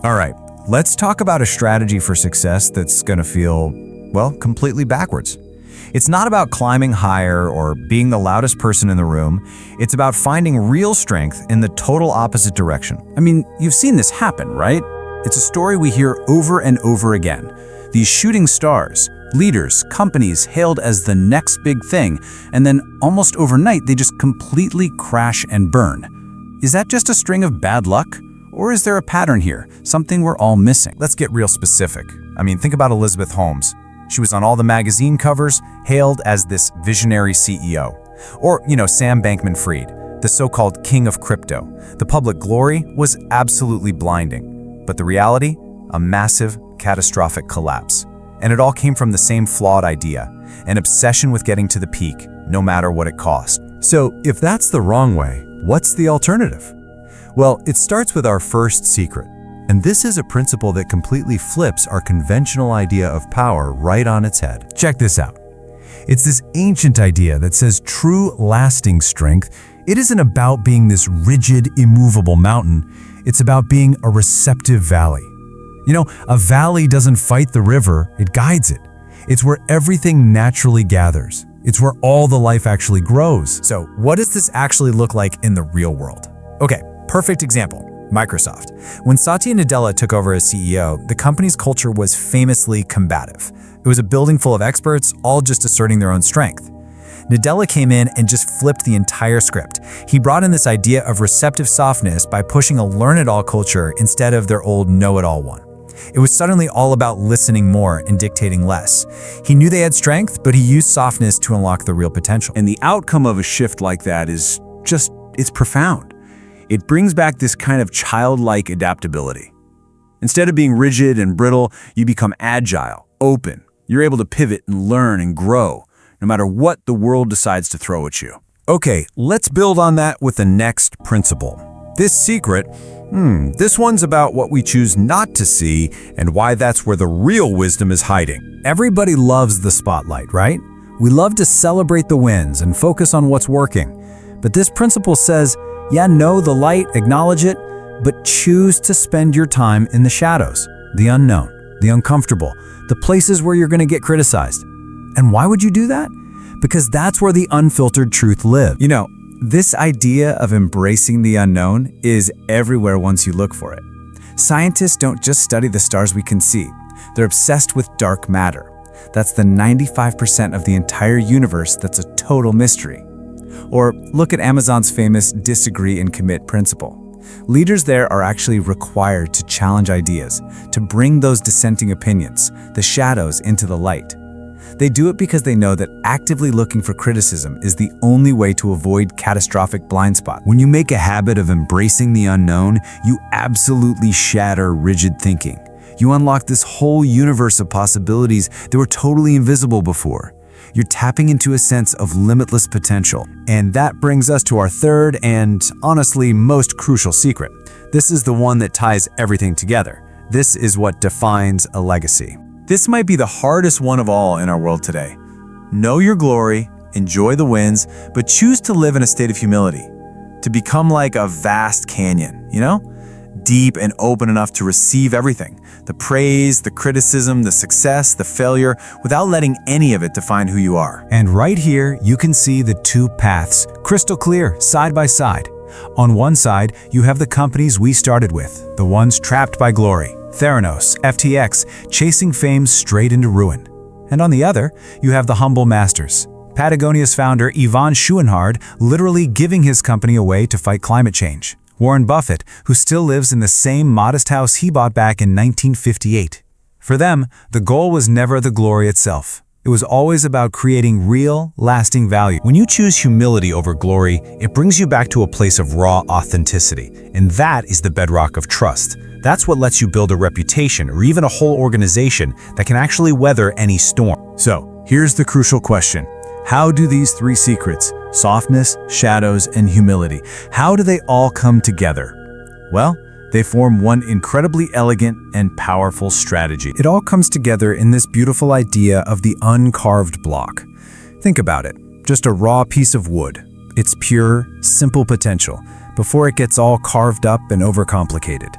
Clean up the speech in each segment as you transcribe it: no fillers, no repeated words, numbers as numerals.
All right, let's talk about a strategy for success that's going to feel, well, completely backwards. It's not about climbing higher or being the loudest person in the room. It's about finding real strength in the total opposite direction. I mean, you've seen this happen, right? It's a story we hear over and over again. These shooting stars, leaders, companies hailed as the next big thing, and then almost overnight they just completely crash and burn. Is that just a string of bad luck? Or is there a pattern here, something we're all missing? Let's get real specific. I mean, think about Elizabeth Holmes. She was on all the magazine covers, hailed as this visionary CEO. Or, Sam Bankman-Fried, the so-called king of crypto. The public glory was absolutely blinding. But the reality? A massive, catastrophic collapse. And it all came from the same flawed idea, an obsession with getting to the peak, no matter what it cost. So, if that's the wrong way, what's the alternative? Well, it starts with our first secret. And this is a principle that completely flips our conventional idea of power right on its head. Check this out. It's this ancient idea that says true lasting strength, it isn't about being this rigid, immovable mountain. It's about being a receptive valley. A valley doesn't fight the river, it guides it. It's where everything naturally gathers. It's where all the life actually grows. So what does this actually look like in the real world? Okay, perfect example. Microsoft. When Satya Nadella took over as CEO, the company's culture was famously combative. It was a building full of experts, all just asserting their own strength. Nadella came in and just flipped the entire script. He brought in this idea of receptive softness by pushing a learn-it-all culture instead of their old know-it-all one. It was suddenly all about listening more and dictating less. He knew they had strength, but he used softness to unlock the real potential. And the outcome of a shift like that is it's profound. It brings back this kind of childlike adaptability. Instead of being rigid and brittle, you become agile, open. You're able to pivot and learn and grow, no matter what the world decides to throw at you. Okay, let's build on that with the next principle. This secret, this one's about what we choose not to see and why that's where the real wisdom is hiding. Everybody loves the spotlight, right? We love to celebrate the wins and focus on what's working. But this principle says, know the light, acknowledge it, but choose to spend your time in the shadows, the unknown, the uncomfortable, the places where you're going to get criticized. And why would you do that? Because that's where the unfiltered truth lives. This idea of embracing the unknown is everywhere once you look for it. Scientists don't just study the stars we can see. They're obsessed with dark matter. That's the 95% of the entire universe that's a total mystery. Or look at Amazon's famous disagree and commit principle. Leaders there are actually required to challenge ideas, to bring those dissenting opinions, the shadows, into the light. They do it because they know that actively looking for criticism is the only way to avoid catastrophic blind spots. When you make a habit of embracing the unknown, you absolutely shatter rigid thinking. You unlock this whole universe of possibilities that were totally invisible before. You're tapping into a sense of limitless potential. And that brings us to our third and, honestly, most crucial secret. This is the one that ties everything together. This is what defines a legacy. This might be the hardest one of all in our world today. Know your glory, enjoy the wins, but choose to live in a state of humility. To become like a vast canyon, deep and open enough to receive everything. The praise, the criticism, the success, the failure, without letting any of it define who you are. And right here, you can see the two paths, crystal clear, side by side. On one side, you have the companies we started with, the ones trapped by glory, Theranos, FTX, chasing fame straight into ruin. And on the other, you have the humble masters. Patagonia's founder, Yvon Chouinard, literally giving his company away to fight climate change. Warren Buffett, who still lives in the same modest house he bought back in 1958. For them, the goal was never the glory itself. It was always about creating real, lasting value. When you choose humility over glory, it brings you back to a place of raw authenticity. And that is the bedrock of trust. That's what lets you build a reputation or even a whole organization that can actually weather any storm. So, here's the crucial question. How do these three secrets, softness, shadows, and humility, how do they all come together? Well, they form one incredibly elegant and powerful strategy. It all comes together in this beautiful idea of the uncarved block. Think about it, just a raw piece of wood. Its pure, simple potential, before it gets all carved up and overcomplicated.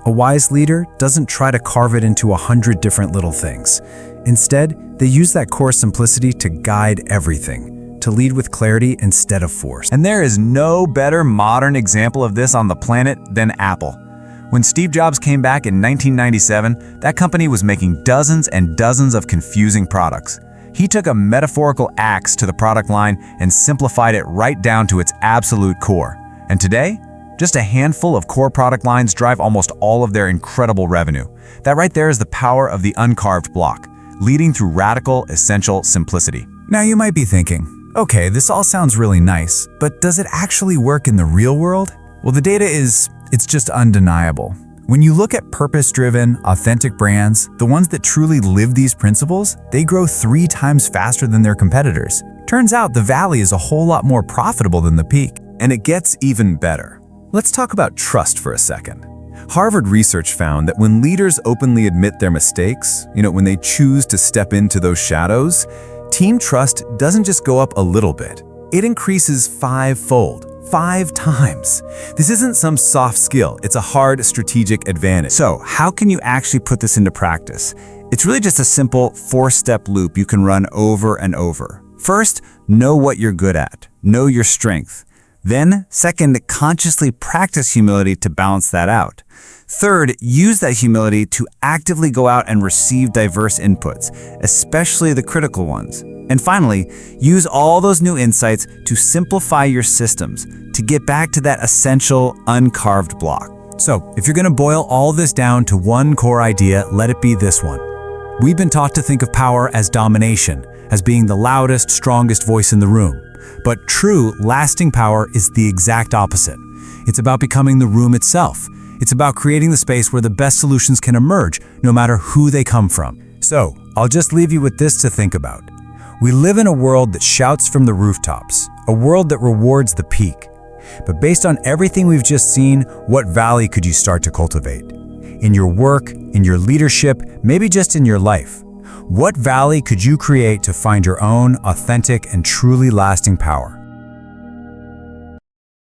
A wise leader doesn't try to carve it into 100 different little things. Instead, they use that core simplicity to guide everything, to lead with clarity instead of force. And there is no better modern example of this on the planet than Apple. When Steve Jobs came back in 1997, that company was making dozens and dozens of confusing products. He took a metaphorical axe to the product line and simplified it right down to its absolute core. And today, just a handful of core product lines drive almost all of their incredible revenue. That right there is the power of the uncarved block, leading through radical, essential simplicity. Now you might be thinking, okay, this all sounds really nice, but does it actually work in the real world? Well, the data it's just undeniable. When you look at purpose-driven, authentic brands, the ones that truly live these principles, they grow 3 times faster than their competitors. Turns out the valley is a whole lot more profitable than the peak. And it gets even better. Let's talk about trust for a second. Harvard research found that when leaders openly admit their mistakes, when they choose to step into those shadows, team trust doesn't just go up a little bit. It increases 5-fold. 5 times. This isn't some soft skill, it's a hard strategic advantage. So, how can you actually put this into practice? It's really just a simple 4-step loop you can run over and over. First, know what you're good at. Know your strength. Then, second, consciously practice humility to balance that out. Third, use that humility to actively go out and receive diverse inputs, especially the critical ones. And finally, use all those new insights to simplify your systems, to get back to that essential, uncarved block. So, if you're going to boil all this down to one core idea, let it be this one. We've been taught to think of power as domination, as being the loudest, strongest voice in the room. But true, lasting power is the exact opposite. It's about becoming the room itself. It's about creating the space where the best solutions can emerge, no matter who they come from. So, I'll just leave you with this to think about. We live in a world that shouts from the rooftops, a world that rewards the peak. But based on everything we've just seen, what valley could you start to cultivate? In your work, in your leadership, maybe just in your life. What valley could you create to find your own authentic and truly lasting power?